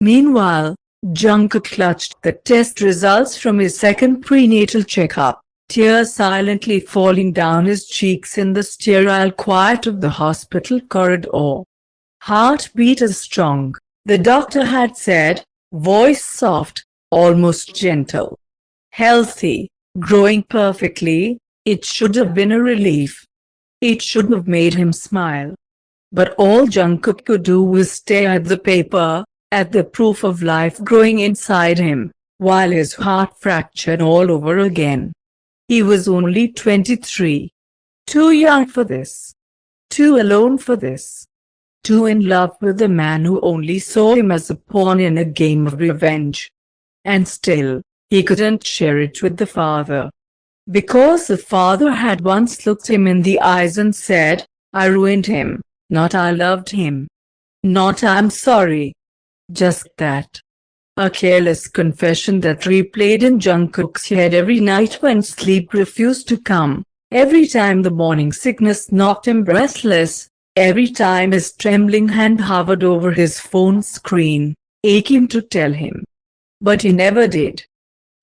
Meanwhile, Jungkook clutched the test results from his second prenatal checkup, tears silently falling down his cheeks in the sterile quiet of the hospital corridor. Heartbeat is strong, the doctor had said, voice soft, almost gentle. Healthy, growing perfectly, it should have been a relief. It should have made him smile. But all Jungkook could do was stare at the paper, at the proof of life growing inside him, while his heart fractured all over again. He was only 23. Too young for this. Too alone for this. Too in love with a man who only saw him as a pawn in a game of revenge. And still, he couldn't share it with the father. Because the father had once looked him in the eyes and said, I ruined him, not I loved him. Not I'm sorry. Just that. A careless confession that replayed in Jungkook's head every night when sleep refused to come, every time the morning sickness knocked him breathless, every time his trembling hand hovered over his phone screen, aching to tell him. But he never did.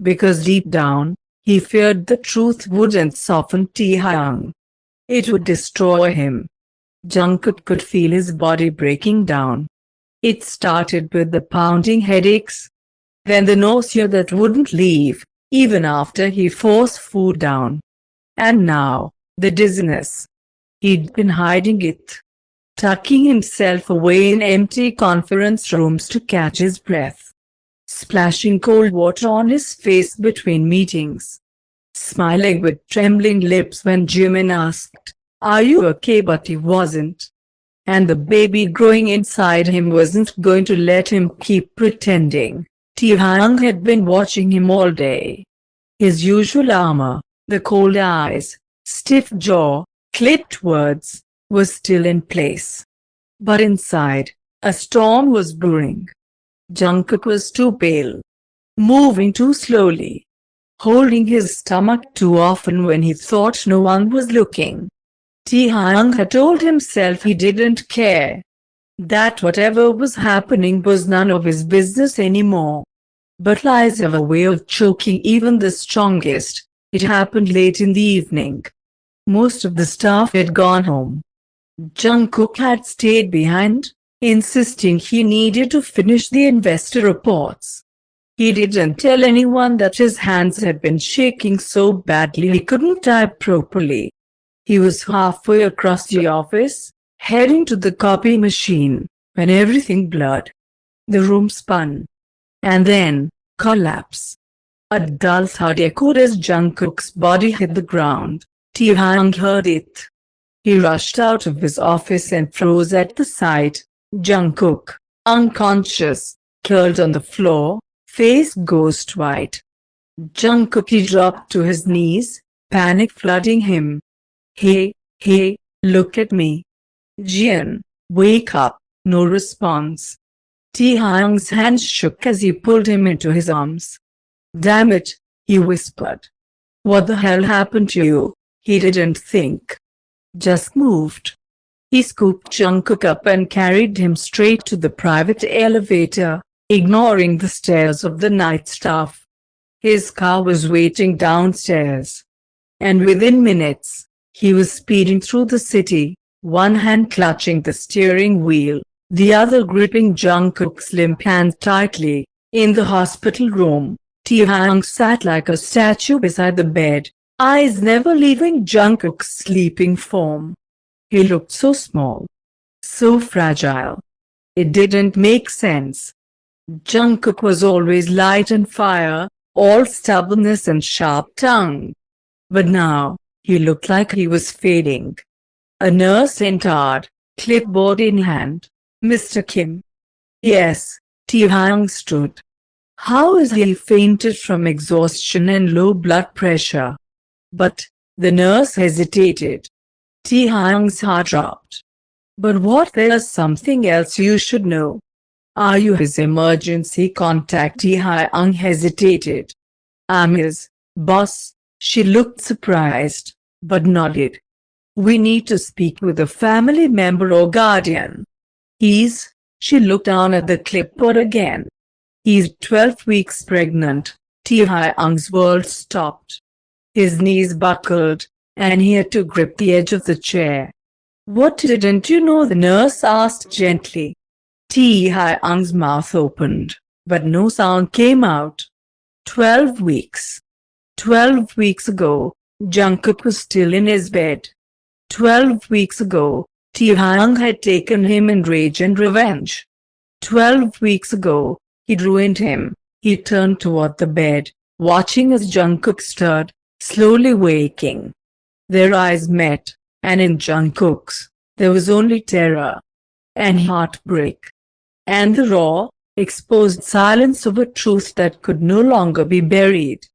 Because deep down, he feared the truth wouldn't soften Taehyung. It would destroy him. Jungkook could feel his body breaking down. It started with the pounding headaches, then the nausea that wouldn't leave, even after he forced food down. And now, the dizziness. He'd been hiding it. Tucking himself away in empty conference rooms to catch his breath. Splashing cold water on his face between meetings. Smiling with trembling lips when Jimin asked, Are you okay? But he wasn't. And the baby growing inside him wasn't going to let him keep pretending. Taehyung had been watching him all day. His usual armor, the cold eyes, stiff jaw, clipped words, was still in place. But inside, a storm was brewing. Jungkook was too pale. Moving too slowly. Holding his stomach too often when he thought no one was looking. Taehyung had told himself he didn't care. That whatever was happening was none of his business anymore. But lies have a way of choking even the strongest. It happened late in the evening. Most of the staff had gone home. Jungkook had stayed behind, insisting he needed to finish the investor reports. He didn't tell anyone that his hands had been shaking so badly he couldn't type properly. He was halfway across the office, heading to the copy machine, when everything blurred. The room spun. And then, collapse. A dull thud echoed as Jungkook's body hit the ground. Taehyung heard it. He rushed out of his office and froze at the sight. Jungkook, unconscious, curled on the floor, face ghost white. Jungkook dropped to his knees, panic flooding him. Hey, look at me. Jin, wake up. No response. Taehyung's hands shook as he pulled him into his arms. Damn it, he whispered. What the hell happened to you? He didn't think. Just moved. He scooped Jungkook up and carried him straight to the private elevator, ignoring the stares of the night staff. His car was waiting downstairs. And within minutes, he was speeding through the city, one hand clutching the steering wheel, the other gripping Jungkook's limp hand tightly. In the hospital room, Taehyung sat like a statue beside the bed, eyes never leaving Jungkook's sleeping form. He looked so small, so fragile. It didn't make sense. Jungkook was always light and fire, all stubbornness and sharp tongue. But now, he looked like he was fading. A nurse entered, clipboard in hand. Mr. Kim. Yes, Taehyung stood. How is he fainted from exhaustion and low blood pressure? But, the nurse hesitated. Taehyung's heart dropped. But what? There's something else you should know. Are you his emergency contact? Taehyung hesitated. I'm his boss. She looked surprised, but nodded. We need to speak with a family member or guardian. She looked down at the clipboard again. He's 12 weeks pregnant. Taehyung's world stopped. His knees buckled, and he had to grip the edge of the chair. "What didn't you know?" the nurse asked gently. Taehyung's mouth opened, but no sound came out. 12 weeks. 12 weeks ago, Jungkook was still in his bed. 12 weeks ago, Taehyung had taken him in rage and revenge. 12 weeks ago, he'd ruined him. He turned toward the bed, watching as Jungkook stirred, slowly waking. Their eyes met, and in Jungkook's, there was only terror and heartbreak, and the raw, exposed silence of a truth that could no longer be buried.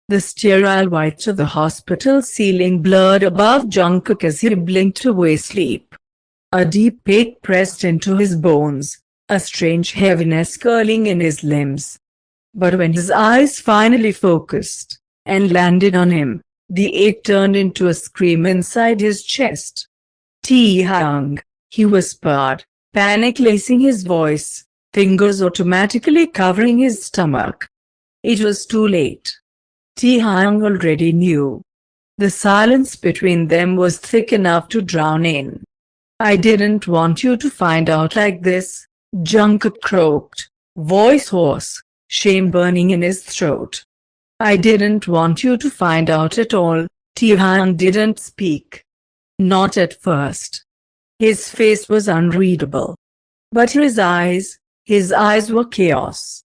The sterile white of the hospital ceiling blurred above Jungkook as he blinked away sleep. A deep ache pressed into his bones, a strange heaviness curling in his limbs. But when his eyes finally focused and landed on him, the ache turned into a scream inside his chest. "Taehyung," he whispered, panic lacing his voice, fingers automatically covering his stomach. It was too late. Taehyung already knew. The silence between them was thick enough to drown in. "I didn't want you to find out like this," Jungkook croaked, voice hoarse, shame burning in his throat. "I didn't want you to find out at all." Taehyung didn't speak. Not at first. His face was unreadable. But his eyes were chaos.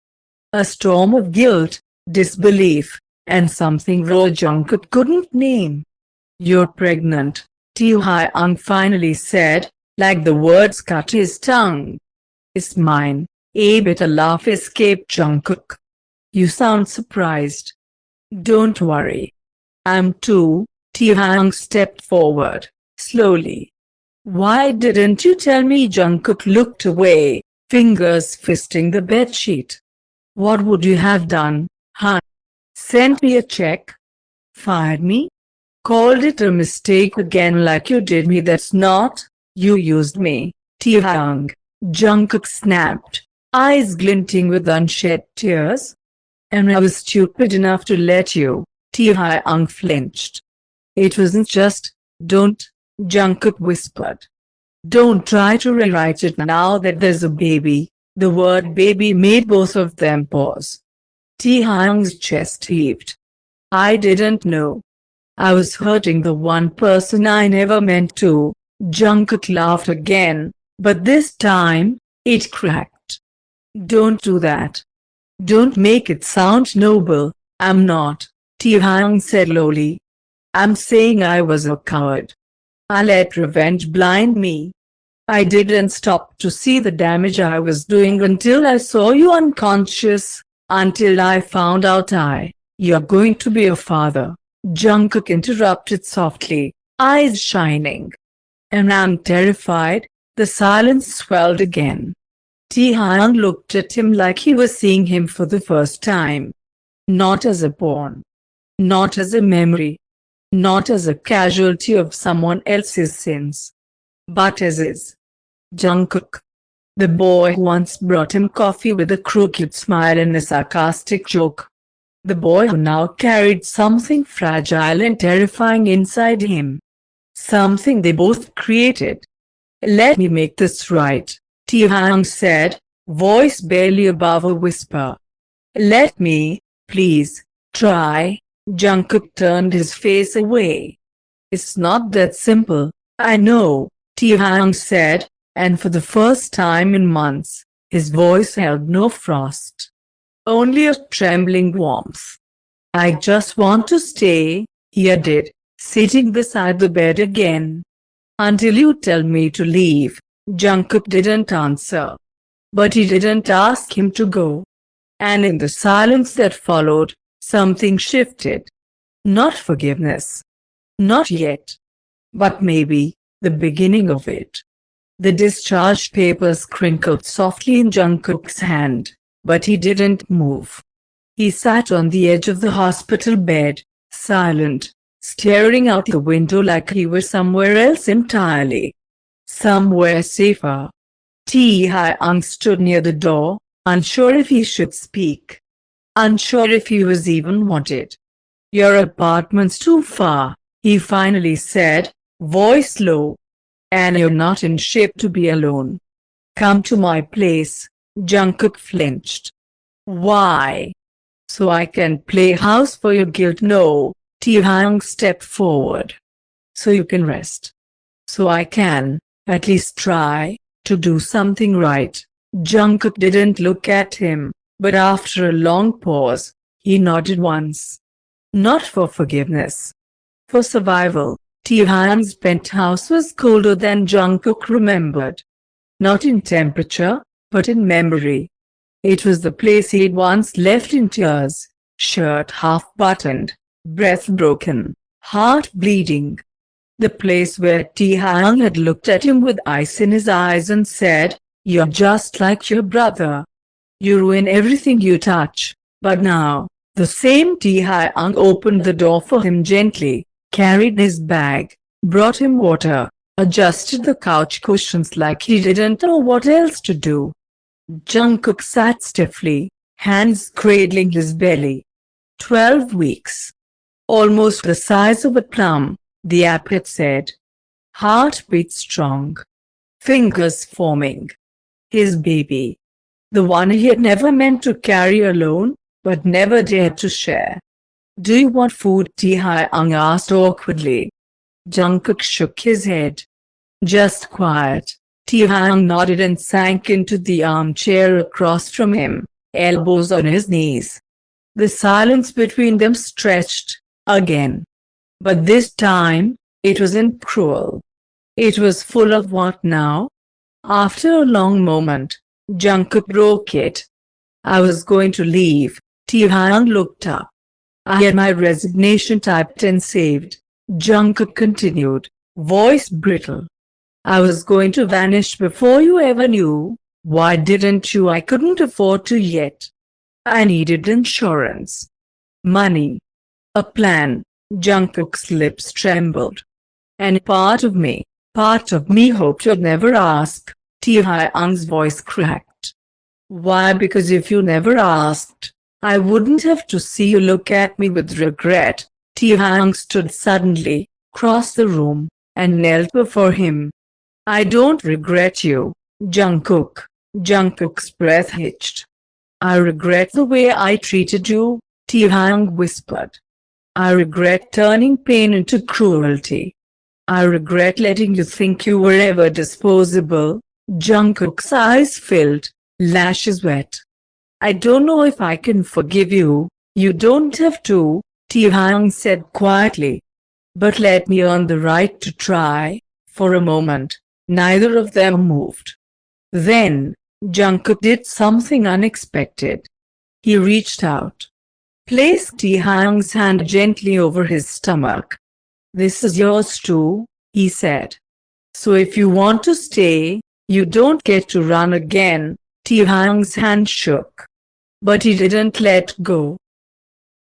A storm of guilt, disbelief, and something raw Jungkook couldn't name. "You're pregnant," Taehyung finally said, like the words cut his tongue. "It's mine." A bitter laugh escaped Jungkook. "You sound surprised." "Don't worry. I'm too." Taehyung stepped forward, slowly. "Why didn't you tell me?" Jungkook looked away, fingers fisting the bedsheet. "What would you have done, huh? Sent me a check? Fired me? Called it a mistake again like you did me?" "That's not. You used me, Taehyung," Jungkook snapped, eyes glinting with unshed tears. "And I was stupid enough to let you." Taehyung flinched. "It wasn't just, don't," Jungkook whispered. "Don't try to rewrite it now that there's a baby." The word baby made both of them pause. Taehyung's chest heaved. "I didn't know. I was hurting the one person I never meant to." Jungkook laughed again, but this time, it cracked. "Don't do that. Don't make it sound noble." "I'm not," Taehyung said lowly. "I'm saying I was a coward. I let revenge blind me. I didn't stop to see the damage I was doing until I saw you unconscious, until I found out you're going to be a father." Jungkook interrupted softly, eyes shining. "And I'm terrified." The silence swelled again. Taehyung looked at him like he was seeing him for the first time. Not as a pawn. Not as a memory. Not as a casualty of someone else's sins. But as his. Jungkook. The boy who once brought him coffee with a crooked smile and a sarcastic joke. The boy who now carried something fragile and terrifying inside him. Something they both created. "Let me make this right," Taehyung said, voice barely above a whisper. "Let me, please, try." Jungkook turned his face away. "It's not that simple, I know," Taehyung said, and for the first time in months, his voice held no frost. Only a trembling warmth. "I just want to stay," he added, sitting beside the bed again. "Until you tell me to leave." Jungkook didn't answer. But he didn't ask him to go. And in the silence that followed, something shifted. Not forgiveness. Not yet. But maybe, the beginning of it. The discharge papers crinkled softly in Jungkook's hand, but he didn't move. He sat on the edge of the hospital bed, silent, staring out the window like he were somewhere else entirely. Somewhere safer. Taehyung stood near the door, unsure if he should speak, unsure if he was even wanted. "Your apartment's too far," he finally said, voice low. "And you're not in shape to be alone. Come to my place." Jungkook flinched. "Why?" "So I can play house for your guilt." "No." Taehyung stepped forward. "So you can rest. So I can, at least try, to do something right." Jungkook didn't look at him, but after a long pause, he nodded once. Not for forgiveness. For survival. Taehyung's penthouse was colder than Jungkook remembered. Not in temperature, but in memory. It was the place he'd once left in tears, shirt half-buttoned, breath broken, heart bleeding. The place where Taehyung had looked at him with ice in his eyes and said, "You're just like your brother. You ruin everything you touch." But now, the same Taehyung opened the door for him gently, carried his bag, brought him water, adjusted the couch cushions like he didn't know what else to do. Jungkook sat stiffly, hands cradling his belly. 12 weeks. Almost the size of a plum, the app had said. Heartbeat strong. Fingers forming. His baby. The one he had never meant to carry alone, but never dared to share. "Do you want food?" Taehyung asked awkwardly. Jungkook shook his head. "Just quiet." Taehyung nodded and sank into the armchair across from him, elbows on his knees. The silence between them stretched, again. But this time, it wasn't cruel. It was full of what now? After a long moment, Jungkook broke it. "I was going to leave." Taehyung looked up. "I had my resignation typed and saved." Jungkook continued, voice brittle. "I was going to vanish before you ever knew. Why didn't you?" "I couldn't afford to yet. I needed insurance. Money. A plan." Jungkook's lips trembled. "And part of me hoped you'd never ask." Taehyung's voice cracked. "Why?" "Because if you never asked, I wouldn't have to see you look at me with regret." Taehyung stood suddenly, crossed the room, and knelt before him. "I don't regret you, Jungkook." Jungkook's breath hitched. "I regret the way I treated you," Taehyung whispered. "I regret turning pain into cruelty. I regret letting you think you were ever disposable." Jungkook's eyes filled, lashes wet. "I don't know if I can forgive you." "You don't have to," Taehyung said quietly. "But let me earn the right to try." For a moment, neither of them moved. Then, Jungkook did something unexpected. He reached out, placed Taehyung's hand gently over his stomach. "This is yours too," he said. "So if you want to stay, you don't get to run again." Taehyung's hand shook. But he didn't let go.